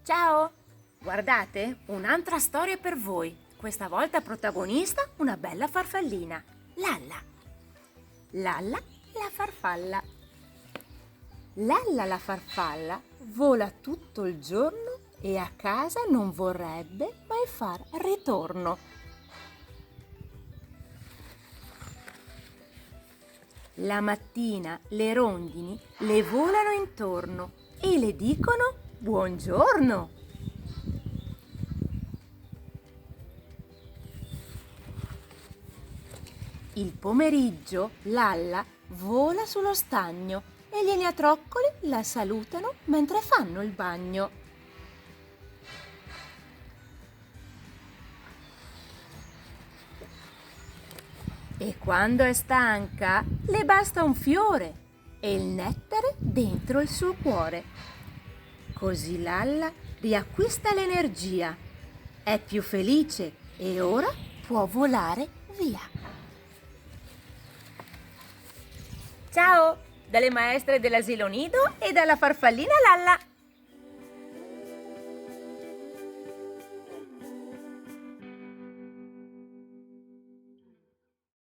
Ciao! Guardate, un'altra storia per voi. Questa volta protagonista una bella farfallina, Lalla. Lalla la farfalla. Lalla la farfalla vola tutto il giorno e a casa non vorrebbe mai far ritorno. La mattina le rondini le volano intorno e le dicono buongiorno. Il pomeriggio Lalla vola sullo stagno e gli eniatroccoli la salutano mentre fanno il bagno. E quando è stanca le basta un fiore e il nettare dentro il suo cuore. Così Lalla riacquista l'energia, è più felice e ora può volare via. Ciao, dalle maestre dell'asilo Nido e dalla farfallina Lalla.